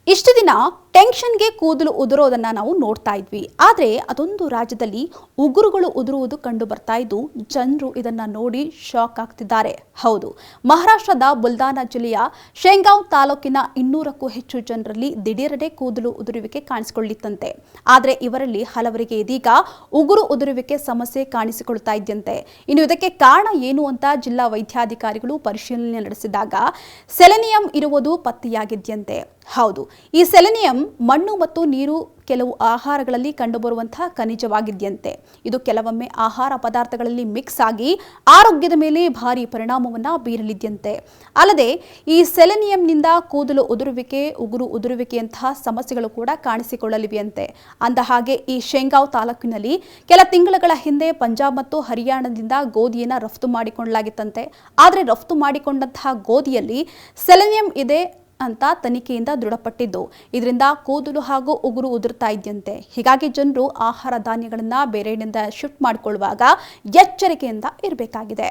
ಇಷ್ಟು ದಿನ ಟೆನ್ಷನ್ಗೆ ಕೂದಲು ಉದುರೋದನ್ನ ನಾವು ನೋಡ್ತಾ ಇದ್ವಿ. ಆದರೆ ಅದೊಂದು ರಾಜ್ಯದಲ್ಲಿ ಉಗುರುಗಳು ಉದುರುವುದು ಕಂಡು ಬರ್ತಾ ಇದ್ದು ಜನರು ಇದನ್ನ ನೋಡಿ ಶಾಕ್ ಆಗ್ತಿದ್ದಾರೆ. ಹೌದು, ಮಹಾರಾಷ್ಟ್ರದ ಬುಲ್ದಾನಾ ಜಿಲ್ಲೆಯ ಶೇಂಗಾವ್ ತಾಲೂಕಿನ 200ಕ್ಕೂ ಹೆಚ್ಚು ಜನರಲ್ಲಿ ದಿಢೀರನೆ ಕೂದಲು ಉದುರುವಿಕೆ ಕಾಣಿಸಿಕೊಳ್ಳಿತ್ತಂತೆ. ಆದರೆ ಇವರಲ್ಲಿ ಹಲವರಿಗೆ ಇದೀಗ ಉಗುರು ಉದುರುವಿಕೆ ಸಮಸ್ಯೆ ಕಾಣಿಸಿಕೊಳ್ತಾ ಇದ್ದಂತೆ. ಇನ್ನು ಇದಕ್ಕೆ ಕಾರಣ ಏನು ಅಂತ ಜಿಲ್ಲಾ ವೈದ್ಯಾಧಿಕಾರಿಗಳು ಪರಿಶೀಲನೆ ನಡೆಸಿದಾಗ ಸೆಲೆನಿಯಂ ಇರುವುದು ಪತ್ತೆಯಾಗಿದೆಯಂತೆ. ಹೌದು, ಈ ಸೆಲೆನಿಯಂ ಮಣ್ಣು ಮತ್ತು ನೀರು ಕೆಲವು ಆಹಾರಗಳಲ್ಲಿ ಕಂಡುಬರುವಂತಹ ಖನಿಜವಾಗಿದೆಯಂತೆ. ಇದು ಕೆಲವೊಮ್ಮೆ ಆಹಾರ ಪದಾರ್ಥಗಳಲ್ಲಿ ಮಿಕ್ಸ್ ಆಗಿ ಆರೋಗ್ಯದ ಮೇಲೆ ಭಾರಿ ಪರಿಣಾಮವನ್ನು ಬೀರಲಿದೆಯಂತೆ. ಅಲ್ಲದೆ ಈ ಸೆಲೆನಿಯಂನಿಂದ ಕೂದಲು ಉದುರುವಿಕೆ, ಉಗುರು ಉದುರುವಿಕೆಯಂತಹ ಸಮಸ್ಯೆಗಳು ಕೂಡ ಕಾಣಿಸಿಕೊಳ್ಳಲಿವೆಯಂತೆ. ಅಂದಹಾಗೆ ಈ ಶೇಂಗಾವ್ ತಾಲೂಕಿನಲ್ಲಿ ಕೆಲ ತಿಂಗಳುಗಳ ಹಿಂದೆ ಪಂಜಾಬ್ ಮತ್ತು ಹರಿಯಾಣದಿಂದ ಗೋಧಿಯನ್ನು ರಫ್ತು ಮಾಡಿಕೊಳ್ಳಲಾಗಿತ್ತಂತೆ. ಆದರೆ ರಫ್ತು ಮಾಡಿಕೊಂಡಂತಹ ಗೋಧಿಯಲ್ಲಿ ಸೆಲೆನಿಯಂ ಇದೆ ಅಂತ ತನಿಖೆಯಿಂದ ದೃಢಪಟ್ಟಿದ್ದು, ಇದರಿಂದ ಕೂದಲು ಹಾಗೂ ಉಗುರು ಉದುರ್ತಾ ಇದೆಯಂತೆ. ಹೀಗಾಗಿ ಜನರು ಆಹಾರ ಧಾನ್ಯಗಳನ್ನು ಬೇರೆಯಿಂದ ಶಿಫ್ಟ್ ಮಾಡಿಕೊಳ್ಳುವಾಗ ಎಚ್ಚರಿಕೆಯಿಂದ ಇರಬೇಕಾಗಿದೆ.